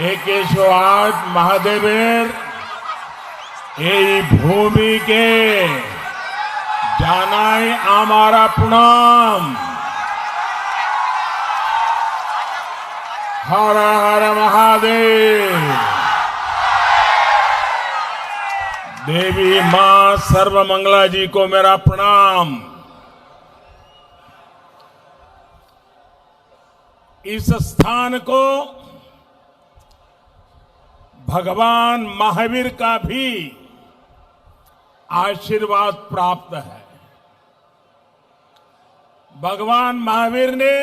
एकेश्वर महादेवेर এই ভূমিকে জানাই हमारा प्रणाम। हर हर महादेव। देवी मां सर्वमंगला जी को मेरा प्रणाम। इस स्थान को भगवान महावीर का भी आशीर्वाद प्राप्त है। भगवान महावीर ने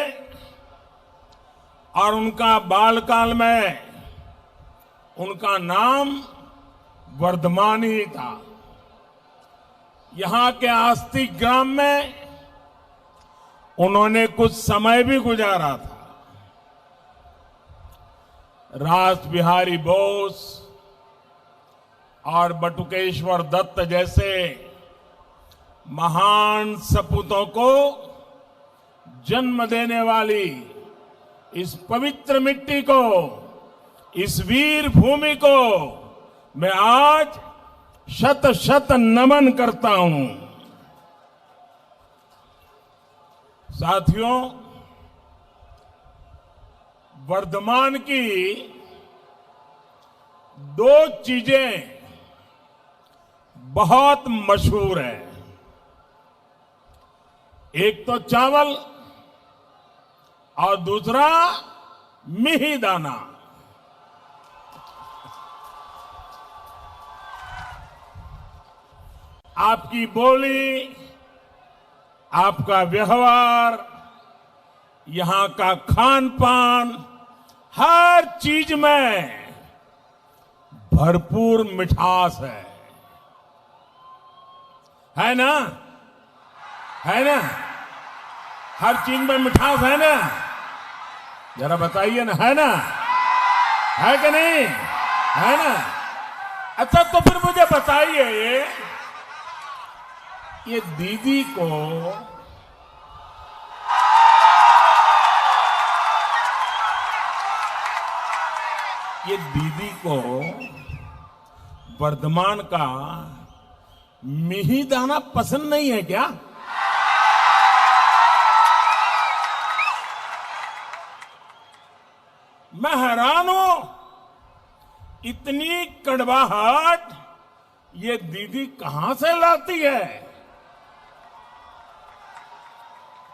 और उनका बालकाल में उनका नाम वर्धमान ही था। यहां के आस्तिक ग्राम में उन्होंने कुछ समय भी गुजारा था। रास बिहारी बोस और बटुकेश्वर दत्त जैसे महान सपूतों को जन्म देने वाली इस पवित्र मिट्टी को, इस वीर भूमि को मैं आज शत शत नमन करता हूं। साथियों, वर्धमान की दो चीजें बहुत मशहूर है। एक तो चावल और दूसरा मिहिदाना। आपकी बोली, आपका व्यवहार, यहां का खान पान, हर चीज में भरपूर मिठास है ना? है ना? हर चीज में मिठास है ना? जरा बताइए ना, है ना? है कि नहीं? है ना? अच्छा, तो फिर मुझे बताइए, ये दीदी को वर्धमान का मिहिदाना पसंद नहीं है क्या? मैं हैरान हूं, इतनी कड़वाहट ये दीदी कहां से लाती है?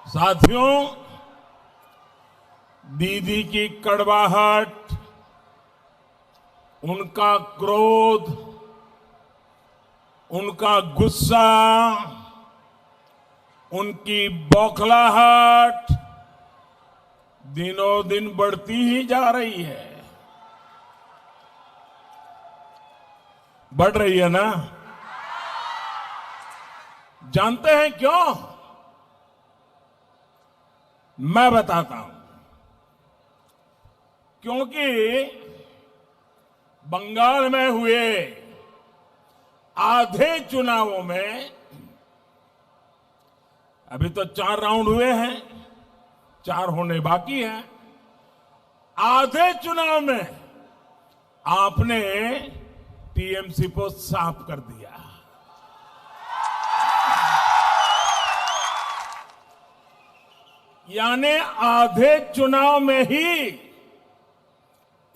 साथियों, दीदी की कड़वाहट, उनका क्रोध, उनका गुस्सा, उनकी बौखलाहट दिनों दिन बढ़ती ही जा रही है। बढ़ रही है ना? जानते हैं क्यों? मैं बताता हूं। क्योंकि बंगाल में हुए आधे चुनावों में, अभी तो 4 राउंड हुए हैं, 4 होने बाकी हैं। आधे चुनाव में आपने टीएमसी को साफ कर दिया। यानी आधे चुनाव में ही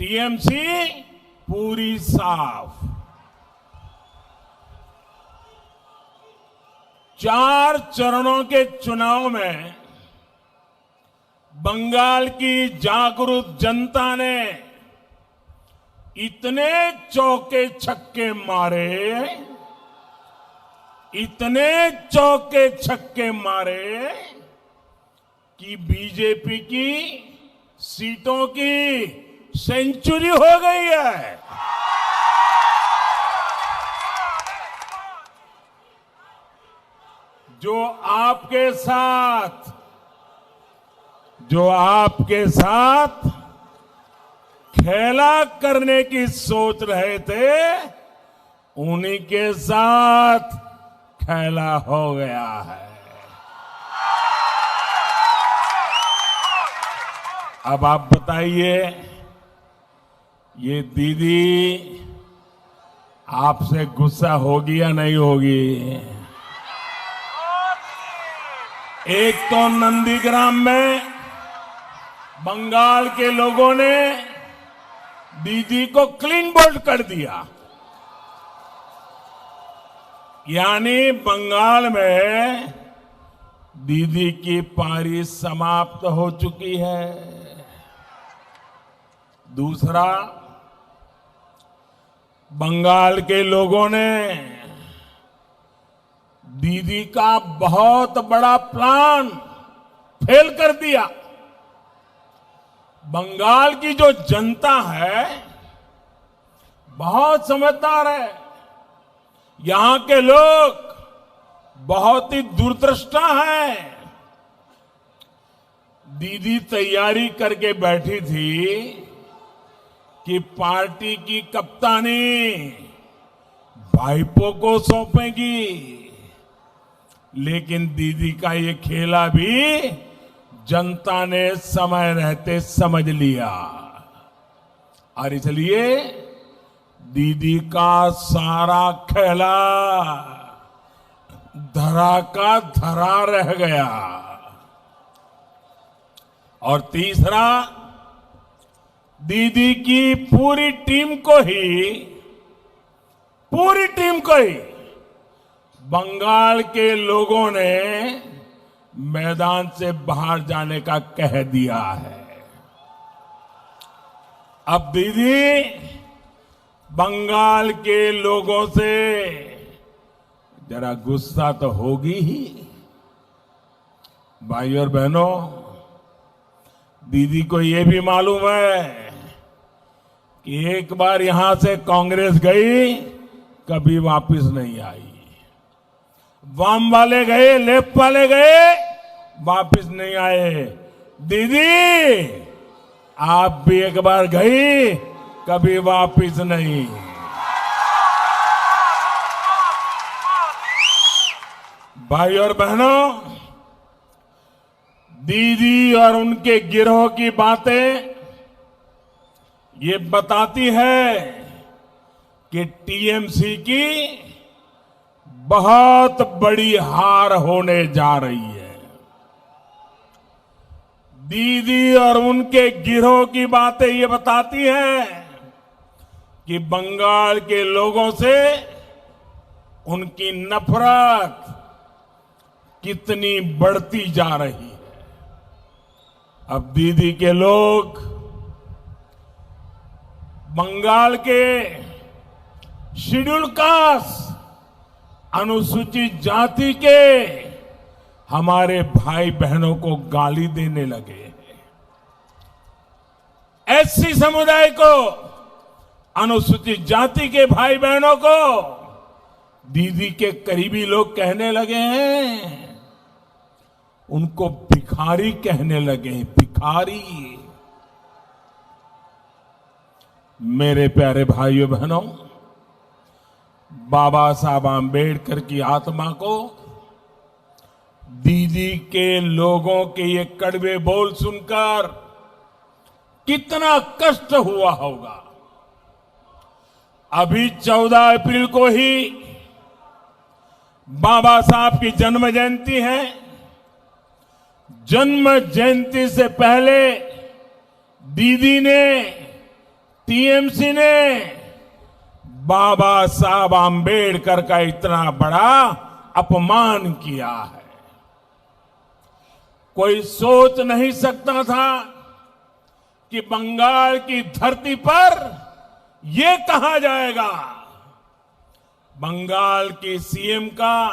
टीएमसी पूरी साफ। 4 चरणों के चुनाव में बंगाल की जागरूक जनता ने इतने चौके छक्के मारे, इतने चौके छक्के मारे कि बीजेपी की सीटों की सेंचुरी हो गई है। जो आपके साथ खेला करने की सोच रहे थे, उन्हीं के साथ खेला हो गया है। अब आप बताइए, ये दीदी आपसे गुस्सा होगी या नहीं होगी? एक तो नंदीग्राम में बंगाल के लोगों ने दीदी को क्लीन बोल्ड कर दिया, यानी बंगाल में दीदी की पारी समाप्त हो चुकी है। दूसरा, बंगाल के लोगों ने दीदी का बहुत बड़ा प्लान फेल कर दिया। बंगाल की जो जनता है बहुत समझदार है। यहां के लोग बहुत ही दूरदृष्टा हैं। दीदी तैयारी करके बैठी थी कि पार्टी की कप्तानी भाईपो को सौंपेगी, लेकिन दीदी का ये खेला भी जनता ने समय रहते समझ लिया और इसलिए दीदी का सारा खेला धरा का धरा रह गया। और तीसरा, दीदी की पूरी टीम को ही बंगाल के लोगों ने मैदान से बाहर जाने का कह दिया है। अब दीदी बंगाल के लोगों से जरा गुस्सा तो होगी ही। भाई और बहनों, दीदी को ये भी मालूम है कि एक बार यहां से कांग्रेस गई, कभी वापस नहीं आई। वाम वाले गए, लेफ्ट वाले गए, वापस नहीं आए। दीदी आप भी एक बार गई, कभी वापस नहीं। भाई और बहनों, दीदी और उनके गिरोह की बातें ये बताती है कि टीएमसी की बहुत बड़ी हार होने जा रही है। दीदी और उनके गिरोह की बातें ये बताती हैं कि बंगाल के लोगों से उनकी नफरत कितनी बढ़ती जा रही है। अब दीदी के लोग बंगाल के शेड्यूल कास्ट, अनुसूचित जाति के हमारे भाई बहनों को गाली देने लगे हैं। एससी समुदाय को, अनुसूचित जाति के भाई बहनों को दीदी के करीबी लोग कहने लगे हैं, उनको भिखारी कहने लगे हैं, भिखारी। मेरे प्यारे भाइयों बहनों, बाबा साहब आंबेडकर की आत्मा को दीदी के लोगों के ये कड़वे बोल सुनकर कितना कष्ट हुआ होगा। अभी 14 अप्रैल को ही बाबा साहब की जन्म जयंती है। जन्म जयंती से पहले दीदी ने, टीएमसी ने बाबा साहब आंबेडकर का इतना बड़ा अपमान किया है। कोई सोच नहीं सकता था कि बंगाल की धरती पर यह कहा जाएगा, बंगाल की सीएम का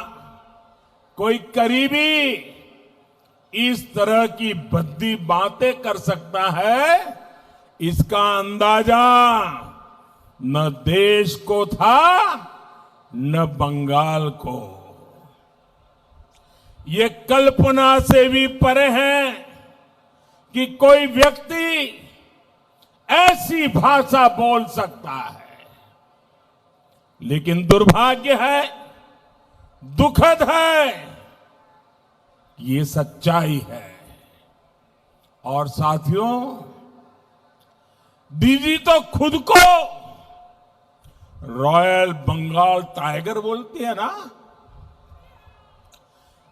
कोई करीबी इस तरह की भद्दी बातें कर सकता है। इसका अंदाजा न देश को था न बंगाल को। ये कल्पना से भी परे है कि कोई व्यक्ति ऐसी भाषा बोल सकता है। लेकिन दुर्भाग्य है, दुखद है, ये सच्चाई है। और साथियों, दीदी तो खुद को रॉयल बंगाल टाइगर बोलती है ना।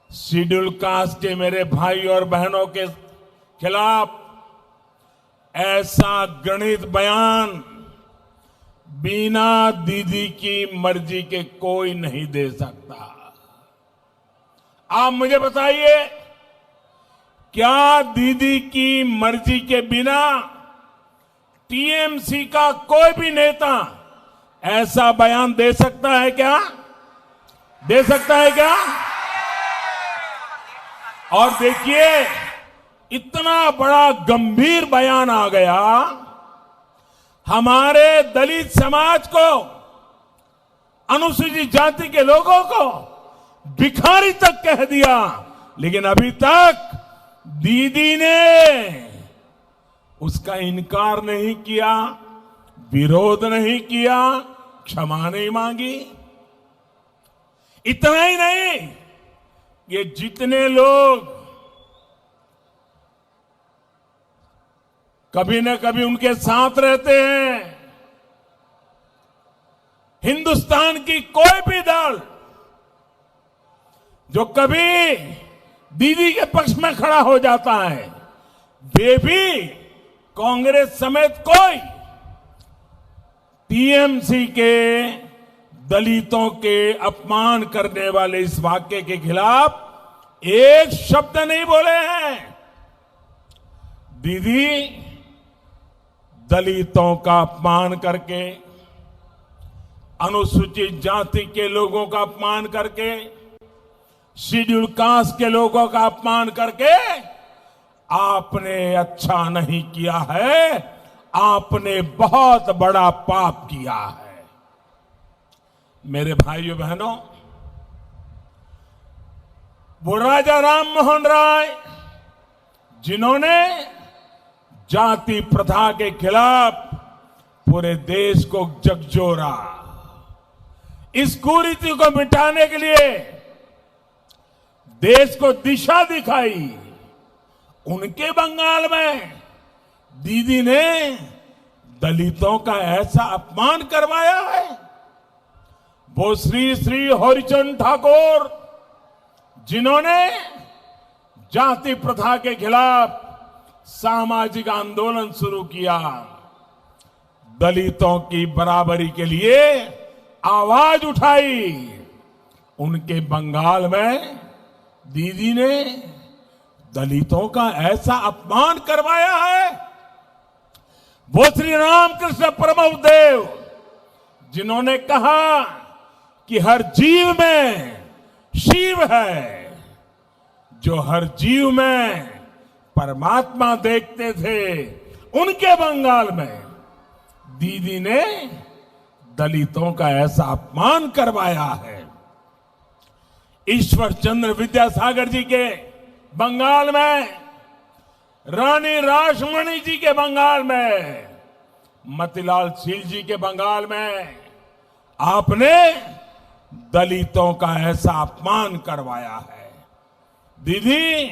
शेड्यूल कास्ट के मेरे भाई और बहनों के खिलाफ ऐसा घृणित बयान बिना दीदी की मर्जी के कोई नहीं दे सकता। आप मुझे बताइए, क्या दीदी की मर्जी के बिना टीएमसी का कोई भी नेता ऐसा बयान दे सकता है क्या? दे सकता है क्या? और देखिए, इतना बड़ा गंभीर बयान आ गया, हमारे दलित समाज को, अनुसूचित जाति के लोगों को भिखारी तक कह दिया, लेकिन अभी तक दीदी ने उसका इनकार नहीं किया, विरोध नहीं किया, क्षमा नहीं मांगी। इतना ही नहीं, ये जितने लोग कभी न कभी उनके साथ रहते हैं, हिंदुस्तान की कोई भी दल जो कभी दीदी के पक्ष में खड़ा हो जाता है, वे भी कांग्रेस समेत कोई टीएमसी के दलितों के अपमान करने वाले इस वाक्य के खिलाफ एक शब्द नहीं बोले हैं। दीदी दलितों का अपमान करके, अनुसूचित जाति के लोगों का अपमान करके, शेड्यूल कास्ट के लोगों का अपमान करके आपने अच्छा नहीं किया है, आपने बहुत बड़ा पाप किया है। मेरे भाइयों बहनों, वो राजा राम मोहन राय जिन्होंने जाति प्रथा के खिलाफ पूरे देश को झकझोरा, इस कुरीति को मिटाने के लिए देश को दिशा दिखाई, उनके बंगाल में दीदी ने दलितों का ऐसा अपमान करवाया है। वो श्री श्री हरिचंद ठाकुर जिन्होंने जाति प्रथा के खिलाफ सामाजिक आंदोलन शुरू किया, दलितों की बराबरी के लिए आवाज उठाई, उनके बंगाल में दीदी ने दलितों का ऐसा अपमान करवाया है। वो श्री रामकृष्ण परमहंस जिन्होंने कहा कि हर जीव में शिव है, जो हर जीव में परमात्मा देखते थे, उनके बंगाल में दीदी ने दलितों का ऐसा अपमान करवाया है। ईश्वर चंद्र विद्यासागर जी के बंगाल में, रानी रासमणी जी के बंगाल में, मतीलाल शील जी के बंगाल में आपने दलितों का ऐसा अपमान करवाया है। दीदी,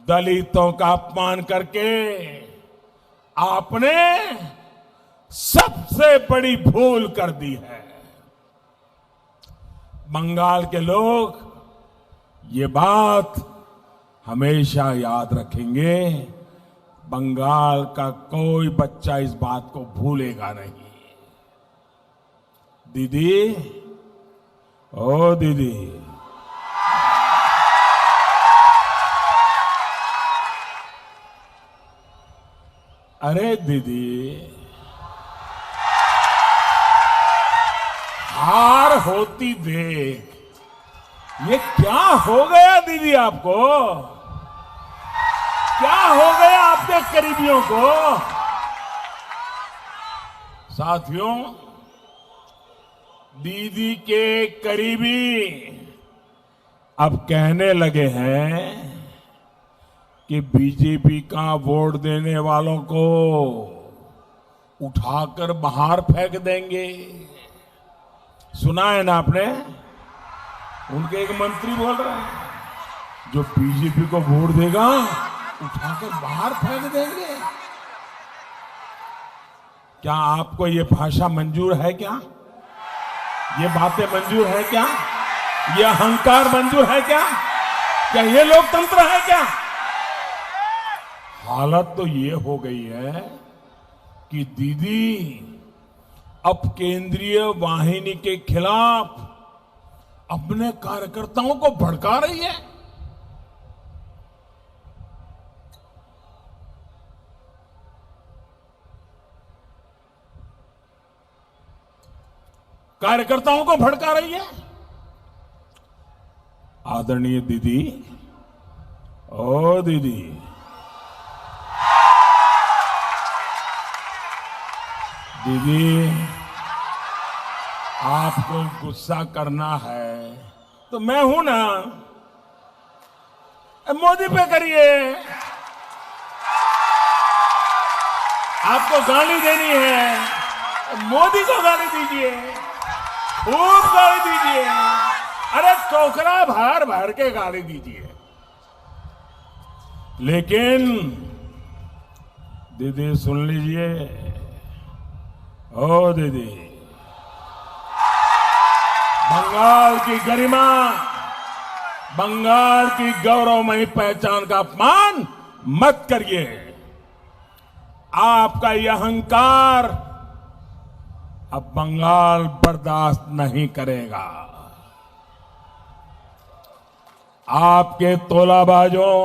दलितों का अपमान करके आपने सबसे बड़ी भूल कर दी है। बंगाल के लोग ये बात हमेशा याद रखेंगे। बंगाल का कोई बच्चा इस बात को भूलेगा नहीं। दीदी, ओ दीदी, अरे दीदी, हार होती देख, ये क्या हो गया दीदी आपको? क्या हो गया आपके करीबियों को? साथियों, दीदी के करीबी अब कहने लगे हैं कि बीजेपी का वोट देने वालों को उठाकर बाहर फेंक देंगे। सुना है ना आपने? उनके एक मंत्री बोल रहे हैं, जो बीजेपी को वोट देगा उठाकर बाहर फेंक देंगे। क्या आपको ये भाषा मंजूर है क्या? ये बातें मंजूर है क्या? ये अहंकार मंजूर है क्या? क्या ये लोकतंत्र है क्या? हालत तो ये हो गई है कि दीदी अब केंद्रीय वाहिनी के खिलाफ अपने कार्यकर्ताओं को भड़का रही है। कार्यकर्ताओं को भड़का रही है। आदरणीय दीदी, ओ दीदी, दीदी आपको गुस्सा करना है तो मैं हूं ना, मोदी पे करिए। आपको गाली देनी है, मोदी को गाली दीजिए, खूब गाली दीजिए। अरे टोकरा भर भर के गाली दीजिए। लेकिन दीदी सुन लीजिए, ओ दीदी, बंगाल की गरिमा, बंगाल की गौरवमयी पहचान का अपमान मत करिए। आपका यह अहंकार अब बंगाल बर्दाश्त नहीं करेगा। आपके तोलाबाजों,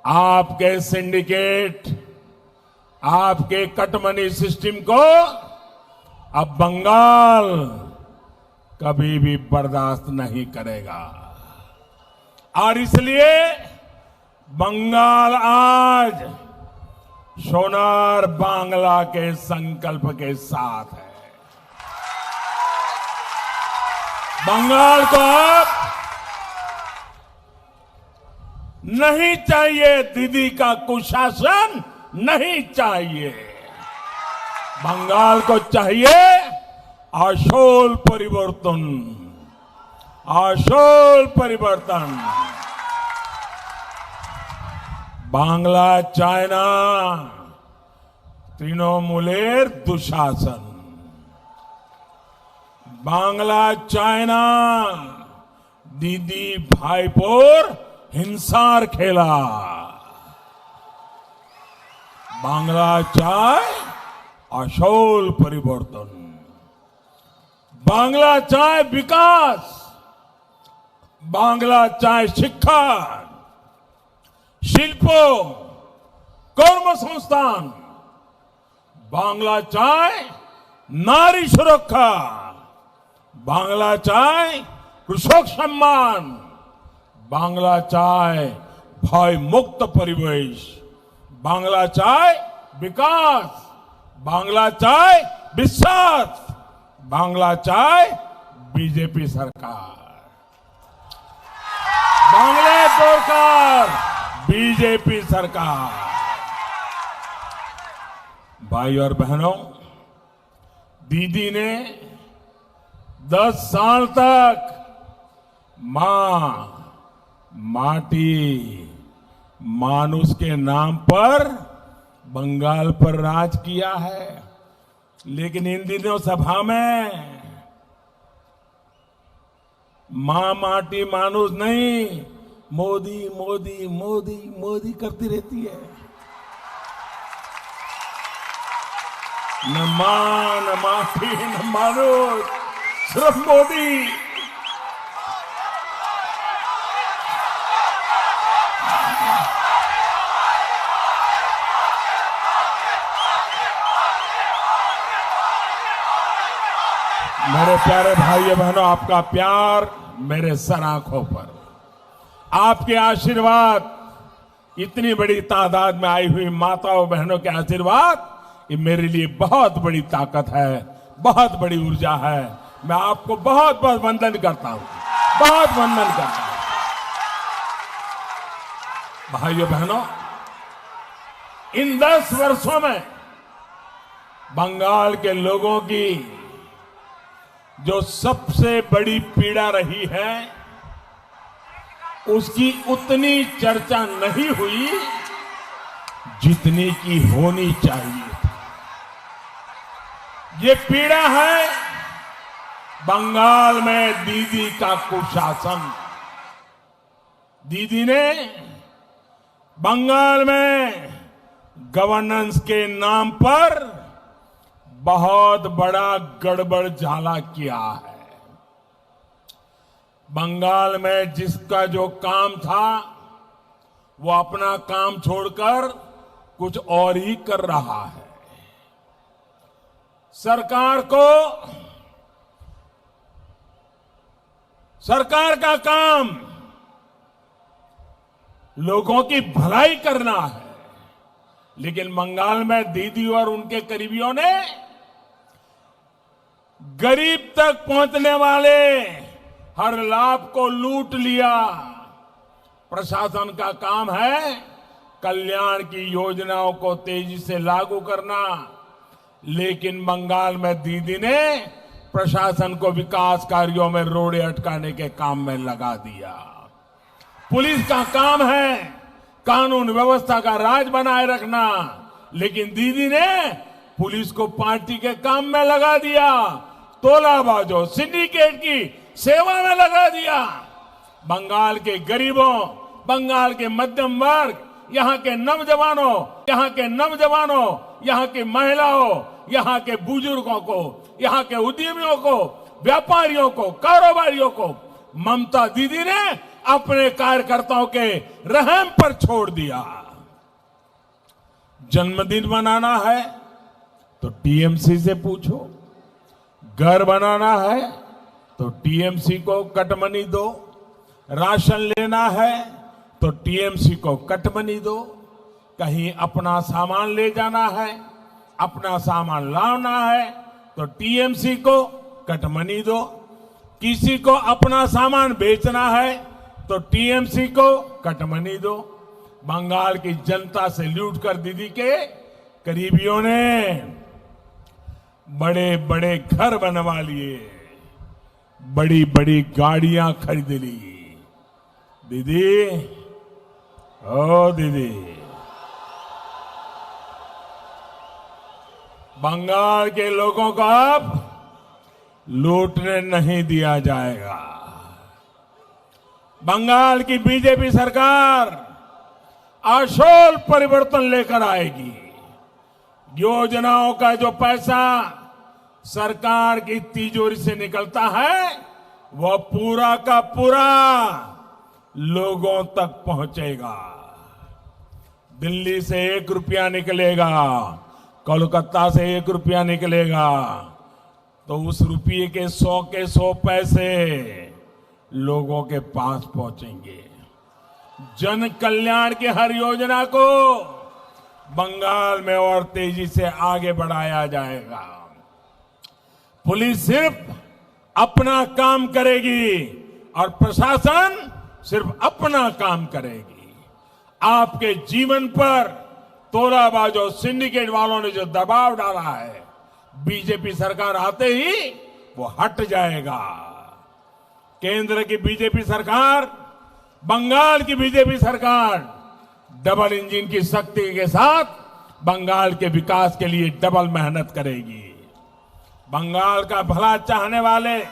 आपके सिंडिकेट, आपके कटमनी सिस्टम को अब बंगाल कभी भी बर्दाश्त नहीं करेगा। और इसलिए बंगाल आज सोनार बांग्ला के संकल्प के साथ है। बंगाल को अब नहीं चाहिए दीदी का कुशासन, नहीं चाहिए। बंगाल को चाहिए आशोल परिवर्तन, आशोल परिवर्तन। बांग्ला चाइना तृणमूलेर दुशासन, बांग्ला चाइना दीदी भाईपोर हिंसार खेला। बांग्ला चाय आशोल परिवर्तन, बांग्ला चाय विकास, बांग्ला चाय शिक्षा, शिल्पो, कर्म संस्थान, बांग्ला चाय नारी सुरक्षा, बांग्ला चाय कृषक सम्मान, बांग्ला चाय भय मुक्त परिवेश, बांग्ला चाय विकास, बांग्ला चाय विश्वास, बांग्ला चाय बीजेपी सरकार, बांग्ला सरकार बीजेपी सरकार। भाई और बहनों, दीदी ने 10 साल तक मां, माटी, मानुष के नाम पर बंगाल पर राज किया है। लेकिन इन दिनों सभा में मां, माटी, मानुष नहीं, मोदी मोदी मोदी मोदी करती रहती है। न मां, न माटी, न मानुष, सिर्फ मोदी। मेरे प्यारे भाइयों बहनों, आपका प्यार मेरे सर आंखों पर, आपके आशीर्वाद, इतनी बड़ी तादाद में आई हुई माताओं बहनों के आशीर्वाद, ये मेरे लिए बहुत बड़ी ताकत है, बहुत बड़ी ऊर्जा है। मैं आपको बहुत बहुत वंदन करता हूं, बहुत वंदन करता हूं। भाइयों बहनों, इन 10 वर्षों में बंगाल के लोगों की जो सबसे बड़ी पीड़ा रही है, उसकी उतनी चर्चा नहीं हुई जितनी की होनी चाहिए थी। ये पीड़ा है बंगाल में दीदी का कुशासन। दीदी ने बंगाल में गवर्नेंस के नाम पर बहुत बड़ा गड़बड़ झाला किया है। बंगाल में जिसका जो काम था वो अपना काम छोड़कर कुछ और ही कर रहा है। सरकार का काम लोगों की भलाई करना है, लेकिन बंगाल में दीदी और उनके करीबियों ने गरीब तक पहुंचने वाले हर लाभ को लूट लिया। प्रशासन का काम है कल्याण की योजनाओं को तेजी से लागू करना, लेकिन बंगाल में दीदी ने प्रशासन को विकास कार्यों में रोड़े अटकाने के काम में लगा दिया। पुलिस का काम है कानून व्यवस्था का राज बनाए रखना, लेकिन दीदी ने पुलिस को पार्टी के काम में लगा दिया, तोलाबाजों सिंडिकेट की सेवा में लगा दिया। बंगाल के गरीबों, बंगाल के मध्यम वर्ग, यहाँ के नौजवानों, यहाँ की महिलाओं, यहाँ के बुजुर्गों को, यहाँ के उद्यमियों को, व्यापारियों को, कारोबारियों को ममता दीदी ने अपने कार्यकर्ताओं के रहम पर छोड़ दिया। जन्मदिन मनाना है तो टीएमसी से पूछो, घर बनाना है तो टीएमसी को कटमनी दो, राशन लेना है तो टीएमसी को कटमनी दो, कहीं अपना सामान ले जाना है, अपना सामान लाना है तो टीएमसी को कटमनी दो, किसी को अपना सामान बेचना है तो टीएमसी को कटमनी दो। बंगाल की जनता से लूट कर दीदी के करीबियों ने बड़े बड़े घर बनवा लिए, बड़ी बड़ी गाड़ियां खरीद ली। दीदी, ओ दीदी, बंगाल के लोगों को अब लूटने नहीं दिया जाएगा। बंगाल की बीजेपी सरकार आशोल परिवर्तन लेकर आएगी। योजनाओं का जो पैसा सरकार की तिजोरी से निकलता है वह पूरा का पूरा लोगों तक पहुंचेगा। दिल्ली से 1 रुपया निकलेगा, कोलकाता से 1 रुपया निकलेगा तो उस रुपये के 100 पैसे लोगों के पास पहुंचेंगे। जन कल्याण की हर योजना को बंगाल में और तेजी से आगे बढ़ाया जाएगा। पुलिस सिर्फ अपना काम करेगी और प्रशासन सिर्फ अपना काम करेगी। आपके जीवन पर तोलाबाजों, सिंडिकेट वालों ने जो दबाव डाला है, बीजेपी सरकार आते ही वो हट जाएगा। केंद्र की बीजेपी सरकार, बंगाल की बीजेपी सरकार डबल इंजन की शक्ति के साथ बंगाल के विकास के लिए डबल मेहनत करेगी। बंगाल का भला चाहने वाले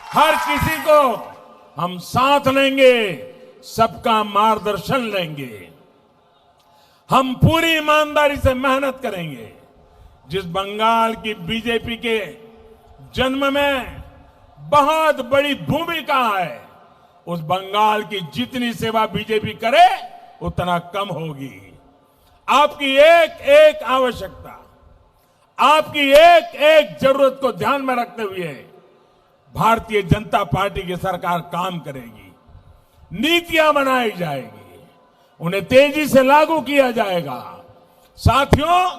हर किसी को हम साथ लेंगे, सबका मार्गदर्शन लेंगे। हम पूरी ईमानदारी से मेहनत करेंगे। जिस बंगाल की बीजेपी के जन्म में बहुत बड़ी भूमिका है, उस बंगाल की जितनी सेवा बीजेपी करे उतना कम होगी। आपकी एक एक आवश्यकता, आपकी एक एक जरूरत को ध्यान में रखते हुए भारतीय जनता पार्टी की सरकार काम करेगी। नीतियां बनाई जाएगी, उन्हें तेजी से लागू किया जाएगा। साथियों,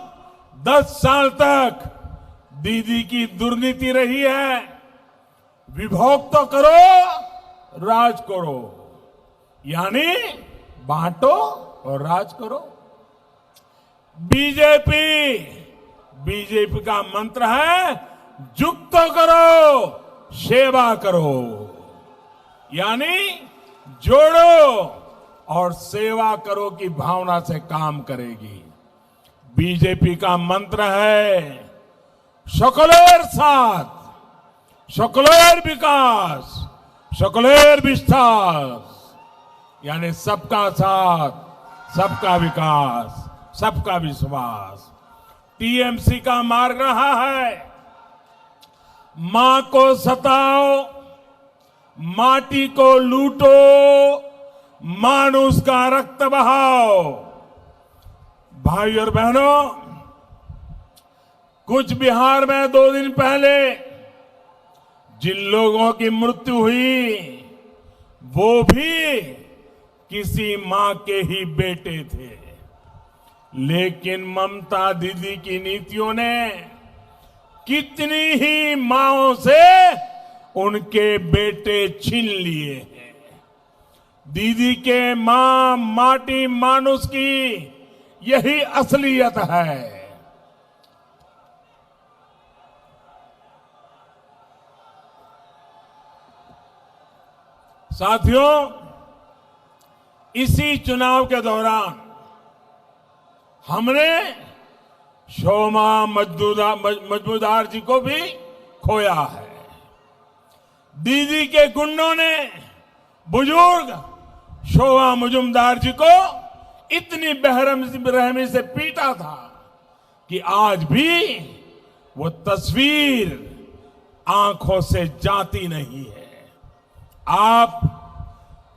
10 साल तक दीदी की दुर्नीति रही है, विभोग तो करो, राज करो, यानी बांटो और राज करो। बीजेपी का मंत्र है जुक तो करो, सेवा करो, यानी जोड़ो और सेवा करो की भावना से काम करेगी। बीजेपी का मंत्र है সকলের সাথ, সকলের বিকাশ, সকলের विश्वास, यानी सबका साथ, सबका विकास, सबका विश्वास टीएमसी का मार्ग रहा है। मां को सताओ, माटी को लूटो, मानुष का रक्त बहाओ। भाई और बहनों, कुछ बिहार में 2 दिन पहले जिन लोगों की मृत्यु हुई वो भी किसी मां के ही बेटे थे, लेकिन ममता दीदी की नीतियों ने कितनी ही मांओं से उनके बेटे छीन लिए हैं। दीदी के मां माटी मानुष की यही असलियत है। साथियों, इसी चुनाव के दौरान हमने शोमा मजमूदार जी को भी खोया है। दीदी के गुंडों ने बुजुर्ग शोमा मजूमदार जी को इतनी बेरहमी से पीटा था कि आज भी वो तस्वीर आंखों से जाती नहीं है। आप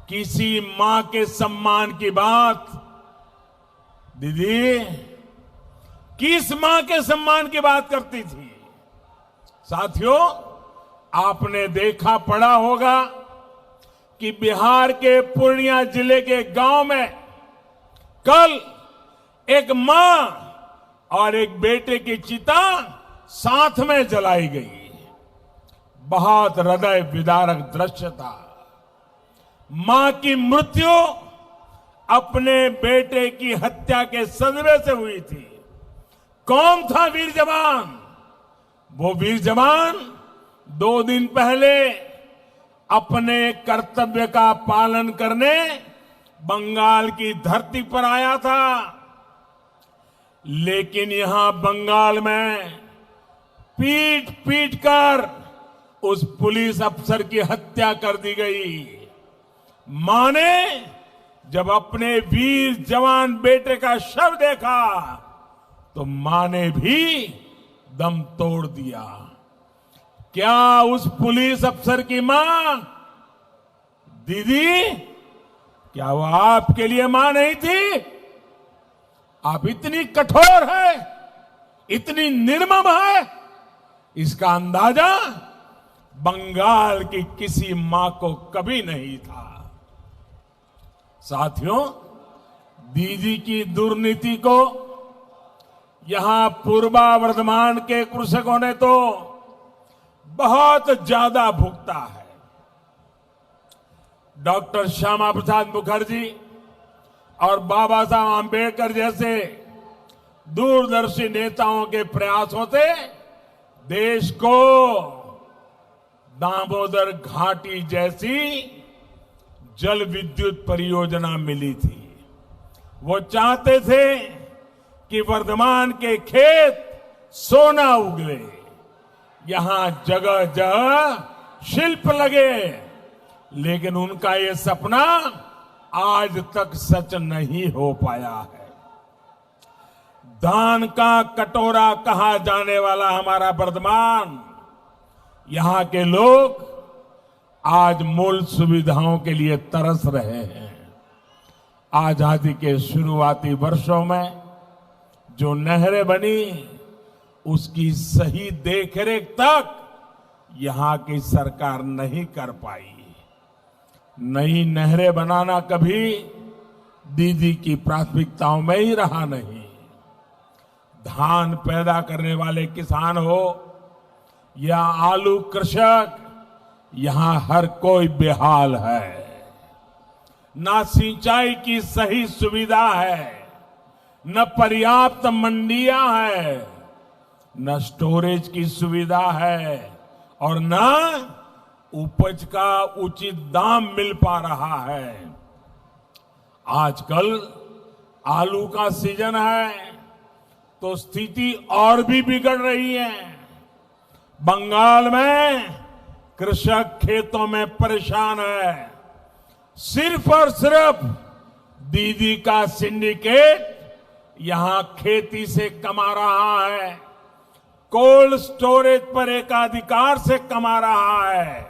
किसी मां के सम्मान की बात, दीदी किस मां के सम्मान की बात करती थी? साथियों, आपने देखा पढ़ा होगा कि बिहार के पूर्णिया जिले के गांव में कल एक मां और एक बेटे की चिता साथ में जलाई गई। बहुत हृदय विदारक दृश्य था। मां की मृत्यु अपने बेटे की हत्या के सदमे से हुई थी। कौन था वीर जवान? वो वीर जवान 2 दिन पहले अपने कर्तव्य का पालन करने बंगाल की धरती पर आया था, लेकिन यहां बंगाल में पीट पीट कर उस पुलिस अफसर की हत्या कर दी गई। मां ने जब अपने वीर जवान बेटे का शव देखा तो मां ने भी दम तोड़ दिया। क्या उस पुलिस अफसर की मां, दीदी, क्या वो आपके लिए मां नहीं थी? आप इतनी कठोर है, इतनी निर्मम है, इसका अंदाजा बंगाल की किसी मां को कभी नहीं था। साथियों, दीदी की दुर्नीति को यहां पूर्वा वर्धमान के कृषकों ने तो बहुत ज्यादा भुगता है। डॉक्टर श्यामा प्रसाद मुखर्जी और बाबा साहब आंबेडकर जैसे दूरदर्शी नेताओं के प्रयासों से देश को दामोदर घाटी जैसी जल विद्युत परियोजना मिली थी। वो चाहते थे कि वर्धमान के खेत सोना उगले, यहां जगह जगह शिल्प लगे, लेकिन उनका ये सपना आज तक सच नहीं हो पाया है। धान का कटोरा कहा जाने वाला हमारा वर्धमान, यहां के लोग आज मूल सुविधाओं के लिए तरस रहे हैं। आजादी के शुरुआती वर्षों में जो नहरें बनी, उसकी सही देखरेख तक यहां की सरकार नहीं कर पाई। नई नहरें बनाना कभी दीदी की प्राथमिकताओं में ही रहा नहीं। धान पैदा करने वाले किसान हो या आलू कृषक, यहां हर कोई बेहाल है। ना सिंचाई की सही सुविधा है, न पर्याप्त मंडियां है, न स्टोरेज की सुविधा है और न उपज का उचित दाम मिल पा रहा है। आजकल आलू का सीजन है तो स्थिति और भी बिगड़ रही है। बंगाल में कृषक खेतों में परेशान है। सिर्फ और सिर्फ दीदी का सिंडिकेट यहां खेती से कमा रहा है, कोल्ड स्टोरेज पर एकाधिकार से कमा रहा है।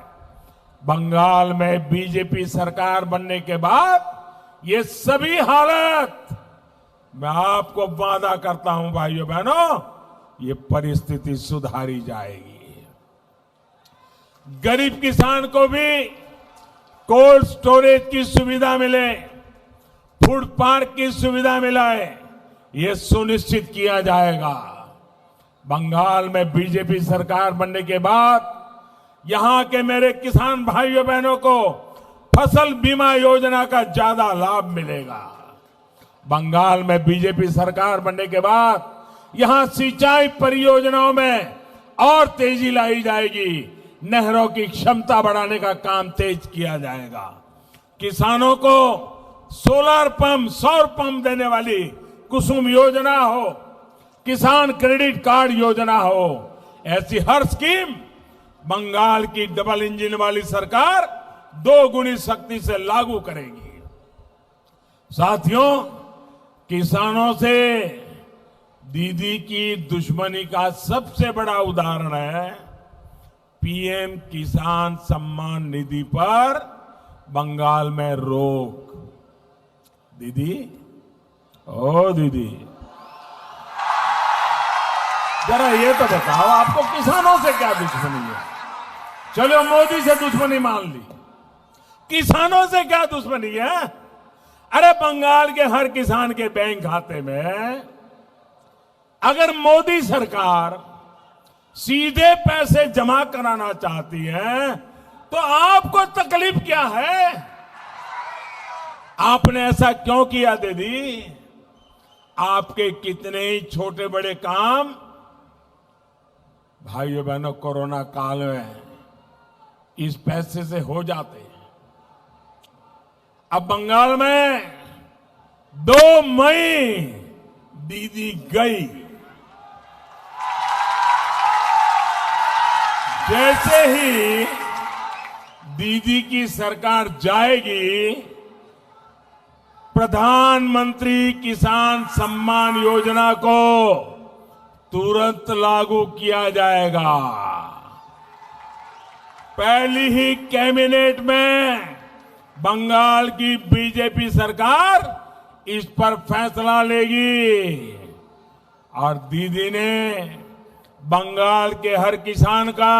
बंगाल में बीजेपी सरकार बनने के बाद ये सभी हालत, मैं आपको वादा करता हूं भाइयों बहनों, ये परिस्थिति सुधारी जाएगी। गरीब किसान को भी कोल्ड स्टोरेज की सुविधा मिले, फूड पार्क की सुविधा मिले, ये सुनिश्चित किया जाएगा। बंगाल में बीजेपी सरकार बनने के बाद यहां के मेरे किसान भाइयों बहनों को फसल बीमा योजना का ज्यादा लाभ मिलेगा। बंगाल में बीजेपी सरकार बनने के बाद यहां सिंचाई परियोजनाओं में और तेजी लाई जाएगी। नहरों की क्षमता बढ़ाने का काम तेज किया जाएगा। किसानों को सोलर पंप, सौर पंप देने वाली कुसुम योजना हो, किसान क्रेडिट कार्ड योजना हो, ऐसी हर स्कीम बंगाल की डबल इंजन वाली सरकार 2 गुनी शक्ति से लागू करेगी। साथियों, किसानों से दीदी की दुश्मनी का सबसे बड़ा उदाहरण है पीएम किसान सम्मान निधि पर बंगाल में रोक। दीदी, ओ दीदी, जरा ये तो बताओ, आपको किसानों से क्या दुश्मनी है? चलो मोदी से दुश्मनी मान ली, किसानों से क्या दुश्मनी है? अरे बंगाल के हर किसान के बैंक खाते में अगर मोदी सरकार सीधे पैसे जमा कराना चाहती है तो आपको तकलीफ क्या है? आपने ऐसा क्यों किया दीदी? आपके कितने ही छोटे बड़े काम भाइयों बहनों कोरोना काल में इस पैसे से हो जाते हैं। अब बंगाल में 2 मई दीदी गई, जैसे ही दीदी की सरकार जाएगी, प्रधानमंत्री किसान सम्मान योजना को तुरंत लागू किया जाएगा। पहली ही कैबिनेट में बंगाल की बीजेपी सरकार इस पर फैसला लेगी और दीदी ने बंगाल के हर किसान का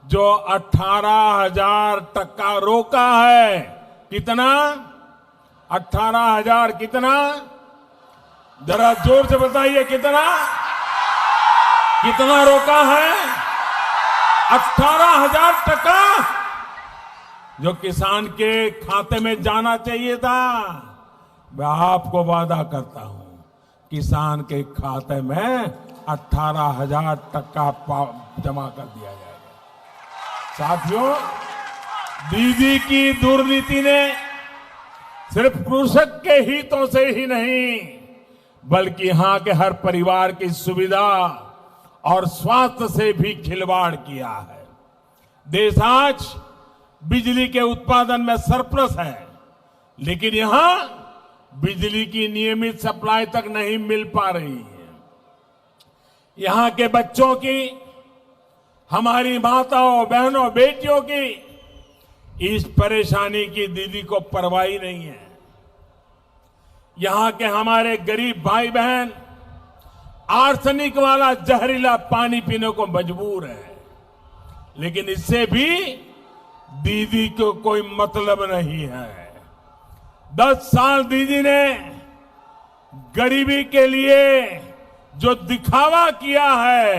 जो 18,000 टका रोका है, कितना? 18,000 कितना? जरा जोर से बताइए, कितना कितना रोका है? 18,000 टका जो किसान के खाते में जाना चाहिए था। मैं आपको वादा करता हूं, किसान के खाते में 18,000 टका जमा कर दिया जाएगा। साथियों, दीदी की दुर्नीति ने सिर्फ कृषक के हितों से ही नहीं बल्कि यहां के हर परिवार की सुविधा और स्वास्थ्य से भी खिलवाड़ किया है। देश आज बिजली के उत्पादन में सरप्लस है, लेकिन यहां बिजली की नियमित सप्लाई तक नहीं मिल पा रही है। यहां के बच्चों की, हमारी माताओं, बहनों, बेटियों की इस परेशानी की दीदी को परवाह नहीं है। यहां के हमारे गरीब भाई बहन आर्सेनिक वाला जहरीला पानी पीने को मजबूर है, लेकिन इससे भी दीदी को कोई मतलब नहीं है। 10 साल दीदी ने गरीबी के लिए जो दिखावा किया है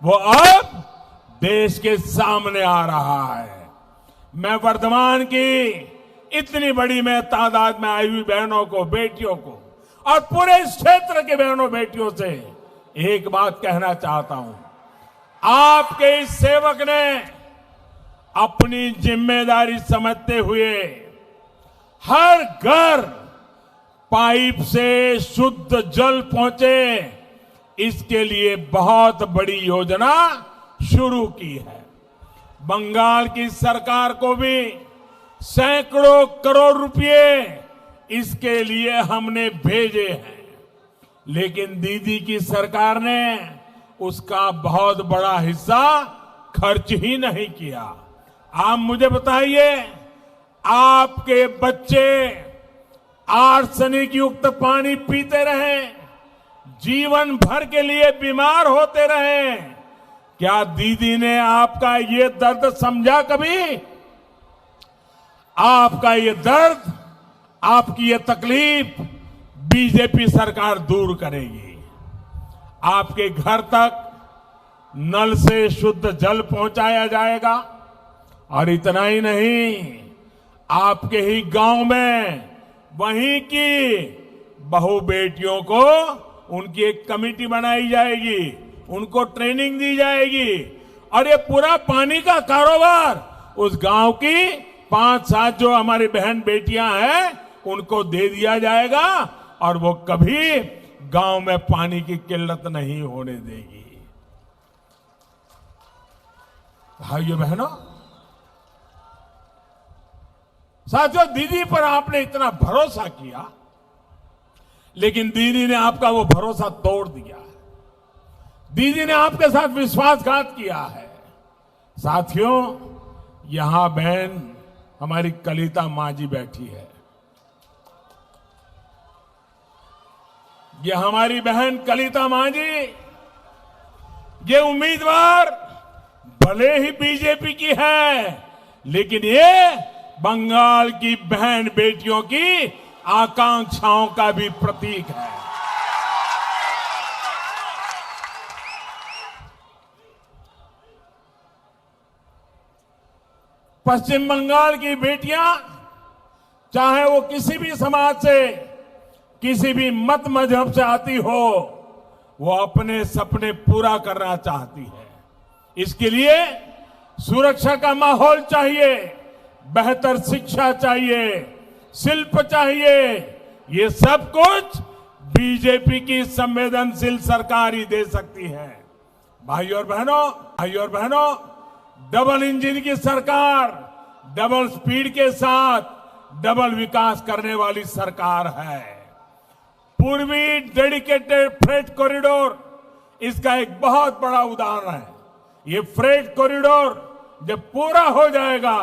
वो अब देश के सामने आ रहा है। मैं वर्धमान की इतनी बड़ी में तादाद में आई हुई बहनों को, बेटियों को और पूरे इस क्षेत्र के बहनों बेटियों से एक बात कहना चाहता हूं। आपके इस सेवक ने अपनी जिम्मेदारी समझते हुए हर घर पाइप से शुद्ध जल पहुंचे, इसके लिए बहुत बड़ी योजना शुरू की है। बंगाल की सरकार को भी सैकड़ों करोड़ रुपए इसके लिए हमने भेजे हैं, लेकिन दीदी की सरकार ने उसका बहुत बड़ा हिस्सा खर्च ही नहीं किया। आप मुझे बताइए, आपके बच्चे आर्सेनिक युक्त पानी पीते रहे, जीवन भर के लिए बीमार होते रहे, क्या दीदी ने आपका ये दर्द समझा कभी? आपका ये दर्द, आपकी ये तकलीफ बीजेपी सरकार दूर करेगी। आपके घर तक नल से शुद्ध जल पहुंचाया जाएगा, और इतना ही नहीं, आपके ही गांव में वहीं की बहू बेटियों को उनकी एक कमेटी बनाई जाएगी, उनको ट्रेनिंग दी जाएगी, और ये पूरा पानी का कारोबार उस गांव की 5-7 जो हमारी बहन बेटियां हैं उनको दे दिया जाएगा, और वो कभी गांव में पानी की किल्लत नहीं होने देगी। भाइयों बहनों, साथियों, दीदी पर आपने इतना भरोसा किया, लेकिन दीदी ने आपका वो भरोसा तोड़ दिया। दीदी ने आपके साथ विश्वासघात किया है। साथियों, यहां बहन हमारी कलिता मां जी बैठी है। ये हमारी बहन कलिता मां जी, ये उम्मीदवार भले ही बीजेपी की है, लेकिन ये बंगाल की बहन बेटियों की आकांक्षाओं का भी प्रतीक है। पश्चिम बंगाल की बेटियां, चाहे वो किसी भी समाज से, किसी भी मत मजहब से आती हो, वो अपने सपने पूरा करना चाहती है। इसके लिए सुरक्षा का माहौल चाहिए, बेहतर शिक्षा चाहिए, शिल्प चाहिए। ये सब कुछ बीजेपी की संवेदनशील सरकार ही दे सकती है। भाइयों और बहनों, डबल इंजन की सरकार, डबल स्पीड के साथ डबल विकास करने वाली सरकार है। पूर्वी डेडिकेटेड फ्रेट कॉरिडोर इसका एक बहुत बड़ा उदाहरण है। ये फ्रेट कॉरिडोर जब पूरा हो जाएगा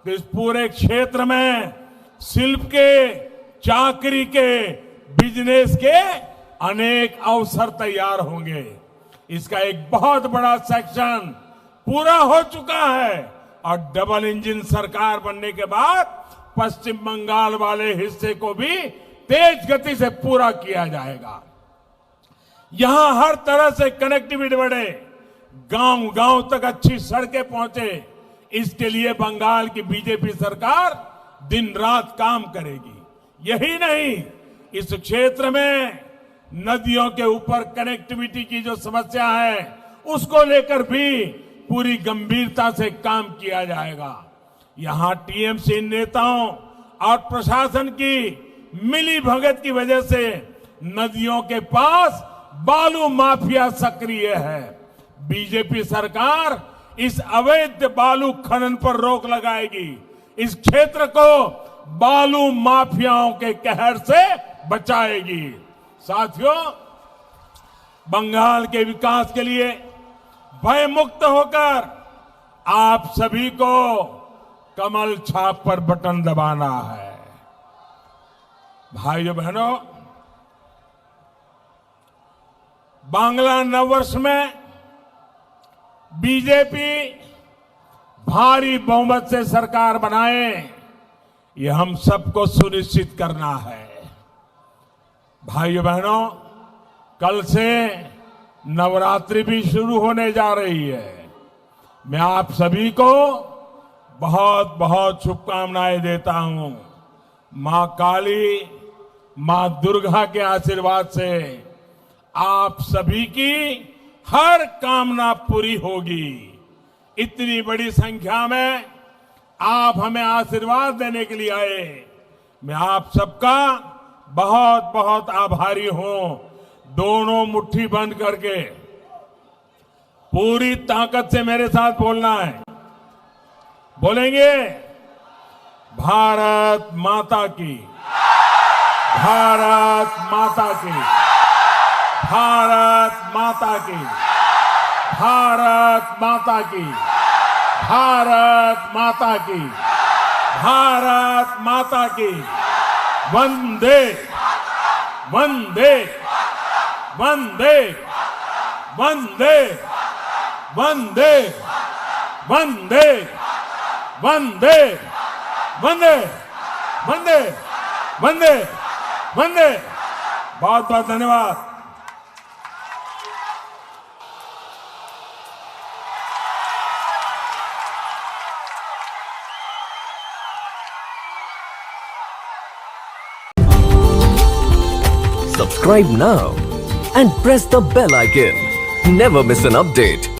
तो इस पूरे क्षेत्र में शिल्प के, चाकरी के, बिजनेस के अनेक अवसर तैयार होंगे। इसका एक बहुत बड़ा सेक्शन पूरा हो चुका है, और डबल इंजन सरकार बनने के बाद पश्चिम बंगाल वाले हिस्से को भी तेज गति से पूरा किया जाएगा। यहां हर तरह से कनेक्टिविटी बढ़े, गांव गांव तक अच्छी सड़कें पहुंचे, इसके लिए बंगाल की बीजेपी सरकार दिन रात काम करेगी। यही नहीं, इस क्षेत्र में नदियों के ऊपर कनेक्टिविटी की जो समस्या है उसको लेकर भी पूरी गंभीरता से काम किया जाएगा। यहां टीएमसी नेताओं और प्रशासन की मिली भगत की वजह से नदियों के पास बालू माफिया सक्रिय है। बीजेपी सरकार इस अवैध बालू खनन पर रोक लगाएगी, इस क्षेत्र को बालू माफियाओं के कहर से बचाएगी। साथियों, बंगाल के विकास के लिए भय मुक्त होकर आप सभी को कमल छाप पर बटन दबाना है। भाइयों बहनों, बांग्ला नववर्ष में बीजेपी भारी बहुमत से सरकार बनाए, ये हम सबको सुनिश्चित करना है। भाइयों बहनों, कल से नवरात्रि भी शुरू होने जा रही है। मैं आप सभी को बहुत बहुत शुभकामनाएं देता हूं। मां काली, मां दुर्गा के आशीर्वाद से आप सभी की हर कामना पूरी होगी। इतनी बड़ी संख्या में आप हमें आशीर्वाद देने के लिए आए, मैं आप सबका बहुत बहुत आभारी हूं। दोनों मुट्ठी बंद करके पूरी ताकत से मेरे साथ बोलना है। बोलेंगे भारत माता की, भारत माता की, भारत माता की, भारत माता की, भारत माता की, भारत माता की। वंदे वंदे वंदे वंदे वंदे वंदे वंदे वंदे वंदे वंदे वंदे। बहुत बहुत धन्यवाद। Subscribe now and press the bell icon. Never miss an update.